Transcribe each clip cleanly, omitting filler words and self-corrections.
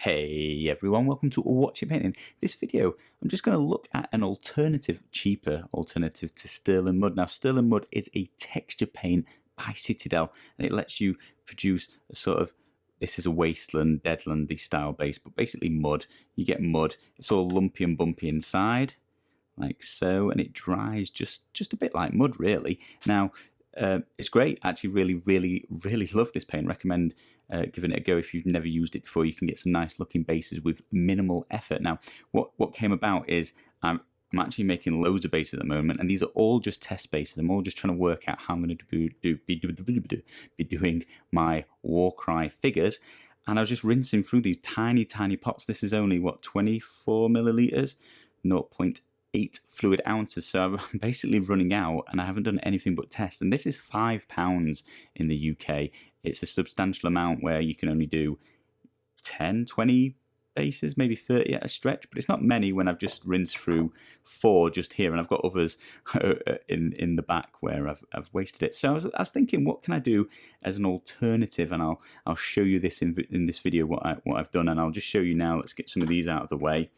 Hey everyone, welcome to Watch It Painting. This video, I'm just going to look at an alternative, cheaper alternative to Stirland Mud. Now, Stirland Mud is a texture paint by Citadel, and it lets you produce a sort of, this is a wasteland, deadlandy style base, but basically mud. You get mud, it's all lumpy and bumpy inside, like so, and it dries just a bit like mud, really. Now, it's great. Actually, really love this paint. Recommend giving it a go if you've never used it before. You can get some nice looking bases with minimal effort. Now, what came about is I'm actually making loads of bases at the moment, and these are all just test bases. I'm all just trying to work out how I'm going to be doing my Warcry figures. And I was just rinsing through these tiny pots. This is only what, 24 milliliters, 0.8 fluid ounces, so I'm basically running out and I haven't done anything but test. And this is £5 in the UK. It's a substantial amount where you can only do 10, 20 bases, maybe 30 at a stretch, but it's not many when I've just rinsed through 4 just here, and I've got others in the back where I've wasted it. So I was thinking, what can I do as an alternative? And I'll show you this in this video what I've done, and I'll just show you now. Let's get some of these out of the way.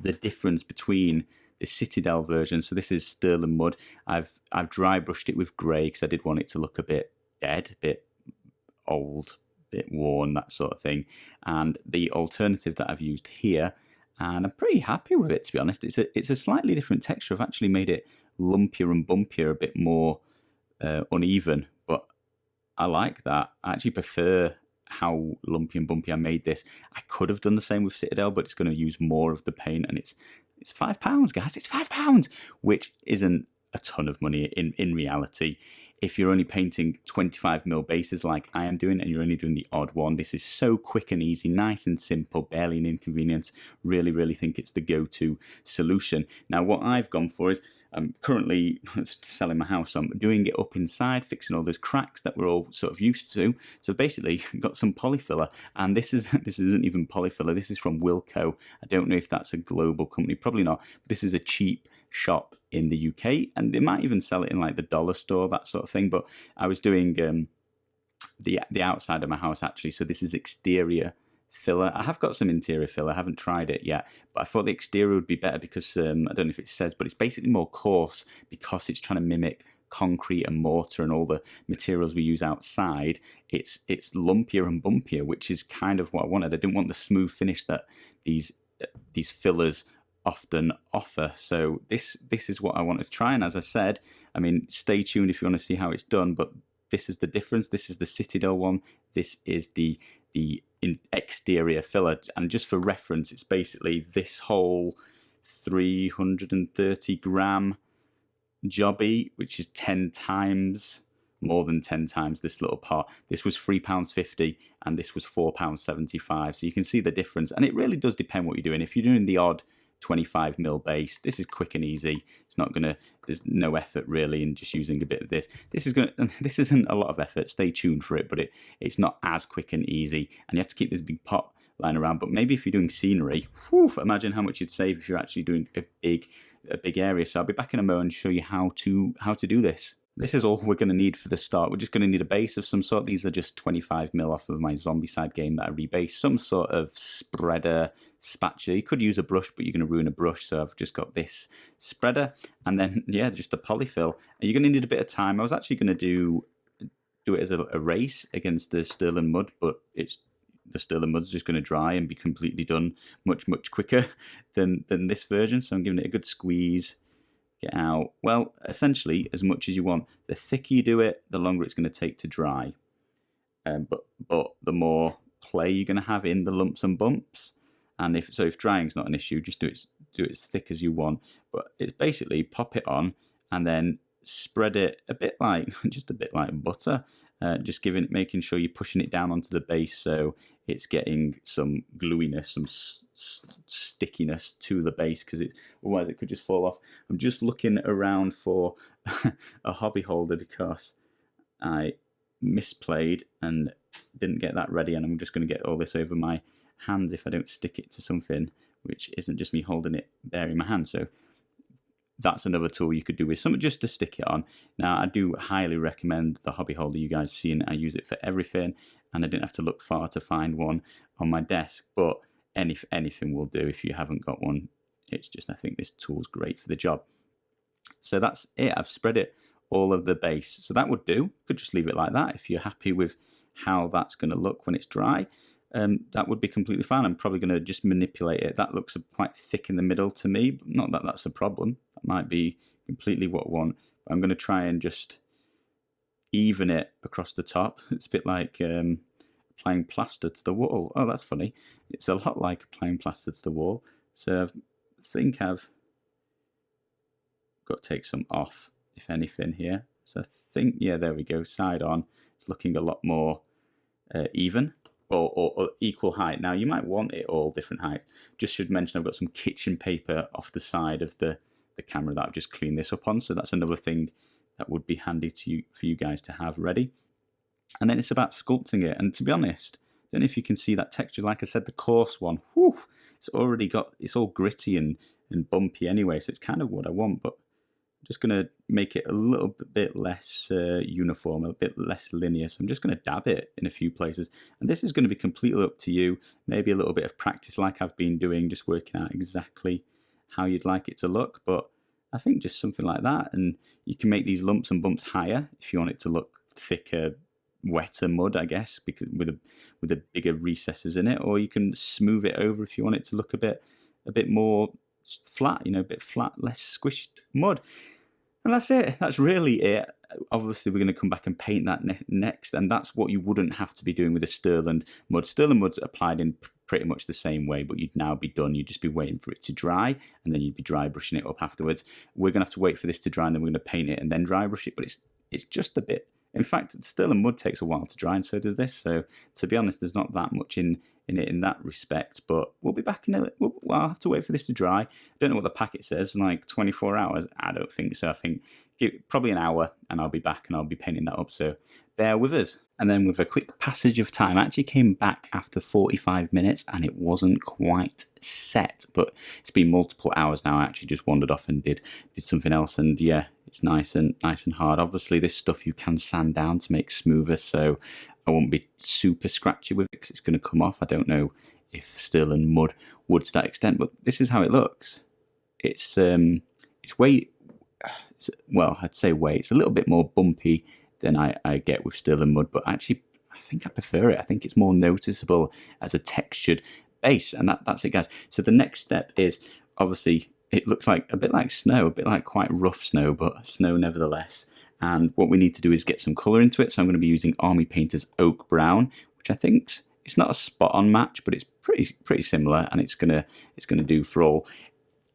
The difference between the Citadel version, so this is Stirland Mud. I've dry brushed it with grey because I did want it to look a bit dead, a bit old, a bit worn, that sort of thing. And the alternative that I've used here, and I'm pretty happy with it, to be honest. It's a slightly different texture. I've actually made it lumpier and bumpier, a bit more uneven, but I like that. I actually prefer how lumpy and bumpy I made this. I could have done the same with Citadel, but it's going to use more of the paint, and it's £5, guys. It's £5, which isn't a ton of money in reality. If you're only painting 25mm bases like I am doing, and you're only doing the odd one, this is so quick and easy, nice and simple, barely an inconvenience. Really think it's the go-to solution. Now, what I've gone for is I'm currently selling my house, so I'm doing it up inside, fixing all those cracks that we're all sort of used to. So basically, got some polyfiller, and this isn't even polyfiller. This is from Wilko. I don't know if that's a global company, probably not. But this is a cheap shop in the UK, and they might even sell it in like the dollar store, that sort of thing. But I was doing the outside of my house actually, so this is exterior filler. I have got some interior filler, I haven't tried it yet, but I thought the exterior would be better because I don't know if it says, but it's basically more coarse because it's trying to mimic concrete and mortar and all the materials we use outside. It's lumpier and bumpier, which is kind of what I wanted. I didn't want the smooth finish that these fillers often offer. So this is what I wanted to try, and as I said, I mean, stay tuned if you want to see how it's done, but this is the difference. This is the Citadel one, this is the exterior filler, and just for reference, it's basically this whole 330 gram jobby, which is 10 times, more than 10 times this little pot. This was £3.50 and this was £4.75, so you can see the difference, and it really does depend what you're doing. If you're doing the odd 25mm base, this is quick and easy. It's not gonna, there's no effort really in just using a bit of this. This isn't a lot of effort, stay tuned for it, but it's not as quick and easy, and you have to keep this big pot lying around. But maybe if you're doing scenery, whew, imagine how much you'd save if you're actually doing a big area. So I'll be back in a moment and show you how to do this. This is all we're going to need for the start. We're just going to need a base of some sort. These are just 25mm off of my Zombicide game that I rebased. Some sort of spreader spatula. You could use a brush, but you're going to ruin a brush, so I've just got this spreader. And then, yeah, just a polyfill. And you're going to need a bit of time. I was actually going to do it as a race against the Stirland Mud, but the Stirland Mud's just going to dry and be completely done much quicker than this version. So I'm giving it a good squeeze. Get out, well, essentially as much as you want. The thicker you do it, the longer it's going to take to dry. But the more play you're going to have in the lumps and bumps. And if drying's not an issue, just do it as thick as you want. But it's basically pop it on and then spread it a bit like just a bit like butter. Just making sure you're pushing it down onto the base so it's getting some gluiness, some stickiness to the base, because otherwise it could just fall off. I'm just looking around for a hobby holder because I misplayed and didn't get that ready, and I'm just going to get all this over my hands if I don't stick it to something which isn't just me holding it there in my hand. So that's another tool you could do with something just to stick it on. Now, I do highly recommend the hobby holder. You guys seen I use it for everything, and I didn't have to look far to find one on my desk. But anything will do if you haven't got one. It's just, I think this tool's great for the job. So that's it. I've spread it all of the base. So that would do. Could just leave it like that if you're happy with how that's going to look when it's dry. That would be completely fine. I'm probably going to just manipulate it. That looks quite thick in the middle to me. Not that that's a problem. That might be completely what I want. But I'm going to try and just even it across the top. It's a bit like applying plaster to the wall. Oh, that's funny. It's a lot like applying plaster to the wall. So I think I've got to take some off, if anything, here. So I think, yeah, there we go. Side on. It's looking a lot more even. Or equal height. Now, you might want it all different height. Just should mention I've got some kitchen paper off the side of the camera that I've just cleaned this up on. So that's another thing that would be handy for you guys to have ready. And then it's about sculpting it. And to be honest, I don't know if you can see that texture. Like I said, the coarse one, whew, it's all gritty and bumpy anyway. So it's kind of what I want. But I'm just going to make it a little bit less uniform, a bit less linear. So I'm just going to dab it in a few places. And this is going to be completely up to you. Maybe a little bit of practice like I've been doing, just working out exactly how you'd like it to look. But I think just something like that. And you can make these lumps and bumps higher if you want it to look thicker, wetter mud, I guess, because with a bigger recesses in it. Or you can smooth it over if you want it to look a bit more flat, a bit flat, less squished mud. And that's it. That's really it. Obviously, we're going to come back and paint that next, and that's what you wouldn't have to be doing with a Stirland Mud. Stirland Mud's applied in pretty much the same way, but you'd now be done. You'd just be waiting for it to dry, and then you'd be dry brushing it up afterwards. We're going to have to wait for this to dry, and then we're going to paint it and then dry brush it, but it's just a bit. In fact, Stirland Mud takes a while to dry, and so does this. So, to be honest, there's not that much in it in that respect. But we'll be back in a. Well, I'll have to wait for this to dry. I don't know what the packet says, like 24 hours. I don't think so. I think probably an hour, and I'll be back, and I'll be painting that up. So bear with us. And then with a quick passage of time, I actually came back after 45 minutes, and it wasn't quite set. But it's been multiple hours now. I actually just wandered off and did something else, and yeah, it's nice and hard. Obviously, this stuff you can sand down to make smoother, so I won't be super scratchy with it because it's going to come off. I don't know if Stirland Mud would to that extent, but this is how it looks. It's I'd say it's a little bit more bumpy than I get with Stirland Mud, but actually I think I prefer it. I think it's more noticeable as a textured base, and that's it, guys. So the next step is, obviously, it looks like a bit like snow, a bit like quite rough snow, but snow nevertheless. And what we need to do is get some colour into it. So I'm going to be using Army Painter's Oak Brown, which I think it's not a spot-on match, but it's pretty similar, and it's gonna do for all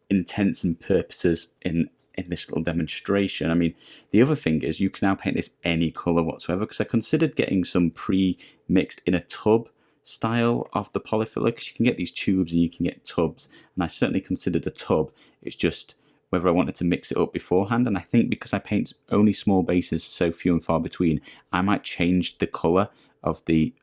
intents and purposes in this little demonstration. I mean, the other thing is you can now paint this any colour whatsoever, because I considered getting some pre-mixed in a tub style of the polyfiller, because you can get these tubes and you can get tubs, and I certainly considered a tub. It's just whether I wanted to mix it up beforehand, and I think because I paint only small bases, so few and far between, I might change the colour of the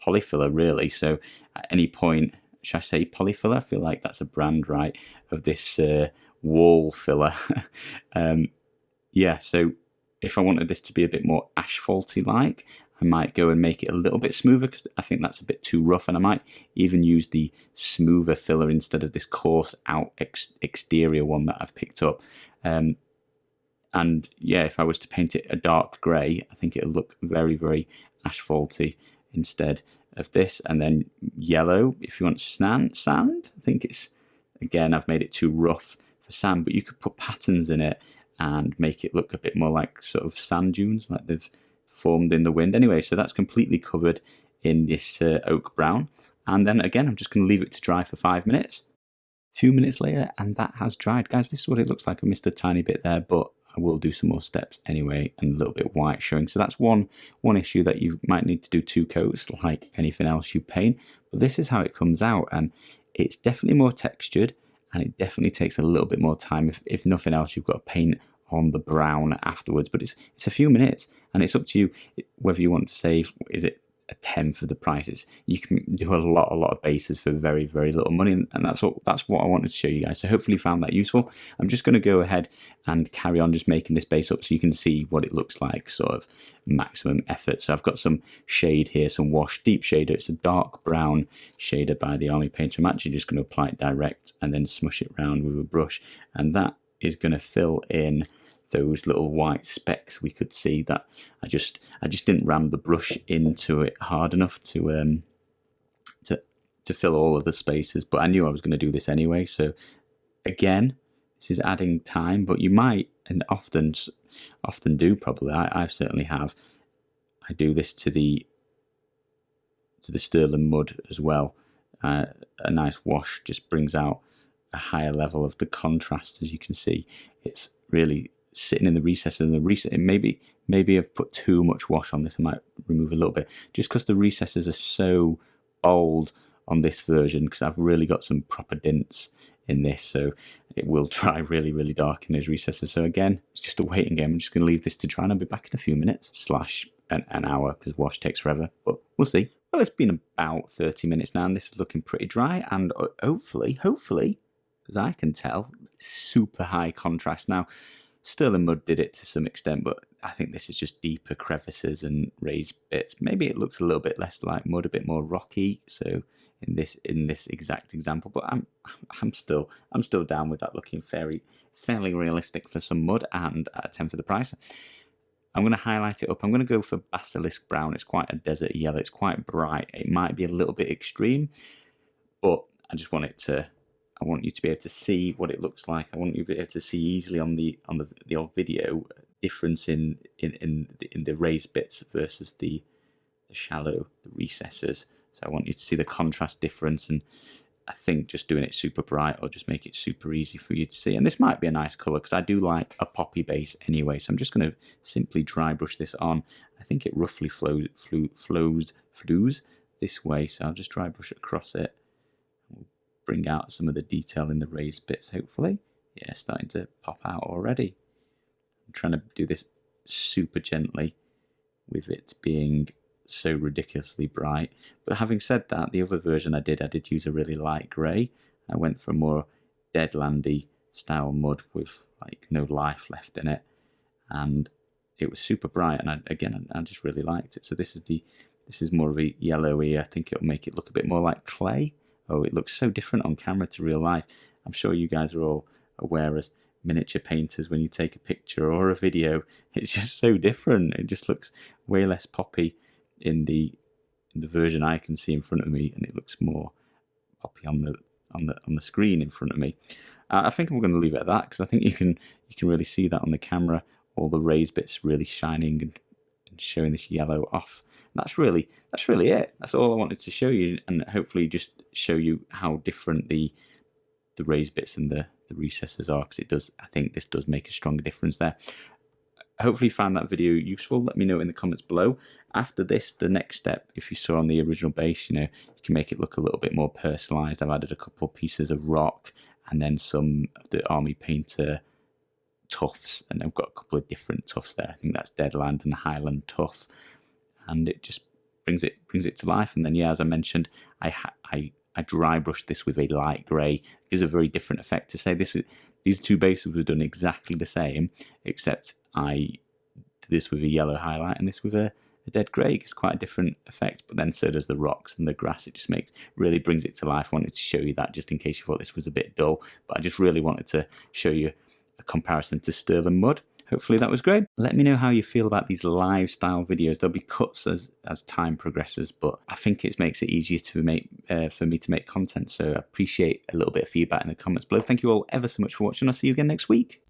polyfiller, really. So at any point, should I say polyfiller? I feel like that's a brand, right, of this wall filler. Yeah, so if I wanted this to be a bit more asphalty like, I might go and make it a little bit smoother, because I think that's a bit too rough, and I might even use the smoother filler instead of this coarse out exterior one that I've picked up. And yeah, if I was to paint it a dark grey, I think it'll look very, very asphalty instead of this. And then yellow, if you want sand, I think it's, again, I've made it too rough for sand, but you could put patterns in it and make it look a bit more like sort of sand dunes, like they've formed in the wind. Anyway, so that's completely covered in this oak brown, and then again I'm just going to leave it to dry for 5 minutes. A few minutes later, and that has dried, guys. This is what it looks like. I missed a tiny bit there, but I will do some more steps anyway, and a little bit of white showing. So that's one issue, that you might need to do 2 coats like anything else you paint, but this is how it comes out, and it's definitely more textured, and it definitely takes a little bit more time. If nothing else, you've got to paint on the brown afterwards, but it's a few minutes, and it's up to you whether you want to save, is it a tenth of the prices. You can do a lot of bases for very little money, and that's what I wanted to show you guys. So hopefully you found that useful. I'm just going to go ahead and carry on just making this base up so you can see what it looks like, sort of maximum effort. So I've got some shade here, some wash deep shader. It's a dark brown shader by the Army Painter. I'm actually just going to apply it direct and then smush it around with a brush, and that is going to fill in those little white specks we could see that I just didn't ram the brush into it hard enough to fill all of the spaces, but I knew I was going to do this anyway. So again, this is adding time, but you might, and often do probably, I certainly have, I do this to the Stirland Mud as well. A nice wash just brings out a higher level of the contrast. As you can see, it's really sitting in the recesses, and maybe I've put too much wash on this. I might remove a little bit just because the recesses are so bold on this version, because I've really got some proper dints in this, so it will dry really dark in those recesses. So again, it's just a waiting game. I'm just going to leave this to dry and I'll be back in a few minutes / an hour, because wash takes forever, but we'll see. Well, it's been about 30 minutes now and this is looking pretty dry, and hopefully, as I can tell, super high contrast. Now, Stirland Mud did it to some extent, but I think this is just deeper crevices and raised bits. Maybe it looks a little bit less like mud, a bit more rocky. So in this exact example, but I'm still down with that looking fairly realistic for some mud and at a tenth of the price. I'm going to highlight it up. I'm going to go for Basilisk Brown. It's quite a desert yellow. It's quite bright. It might be a little bit extreme, but I just want it to. I want you to be able to see what it looks like. I want you to be able to see easily on the video difference in the raised bits versus the shallow, the recesses. So I want you to see the contrast difference, and I think just doing it super bright will just make it super easy for you to see. And this might be a nice colour because I do like a poppy base anyway. So I'm just going to simply dry brush this on. I think it roughly flows this way. So I'll just dry brush across it. Bring out some of the detail in the raised bits, hopefully. Yeah, starting to pop out already. I'm trying to do this super gently with it being so ridiculously bright. But having said that, the other version I did use a really light grey. I went for a more Deadlandy style mud with like no life left in it, and it was super bright, and I just really liked it. So this is more of a yellowy. I think it'll make it look a bit more like clay. Oh, it looks so different on camera to real life. I'm sure you guys are all aware as miniature painters, when you take a picture or a video, it's just so different. It just looks way less poppy in the version I can see in front of me, and it looks more poppy on the screen in front of me. I think I'm going to leave it at that because I think you can really see that on the camera. All the raised bits really shining and showing this yellow off. That's really it. That's all I wanted to show you, and hopefully just show you how different the raised bits and the recesses are, because I think this does make a stronger difference there. Hopefully you found that video useful. Let me know in the comments below. After this, the next step, if you saw on the original base, you can make it look a little bit more personalized. I've added a couple of pieces of rock and then some of the Army Painter tufts, and I've got a couple of different tufts there. I think that's Deadland and Highland tuff, and it just brings it to life. And then, yeah, as I mentioned, I dry brushed this with a light grey. It gives a very different effect. To say these two bases were done exactly the same, except I did this with a yellow highlight and this with a dead grey. It's quite a different effect, but then so does the rocks and the grass. It just really brings it to life. I wanted to show you that just in case you thought this was a bit dull, but I just really wanted to show you a comparison to Stirland Mud. Hopefully that was great. Let me know how you feel about these live style videos. There'll be cuts as time progresses, but I think it makes it easier to make for me to make content. So I appreciate a little bit of feedback in the comments below. Thank you all ever so much for watching. I'll see you again next week.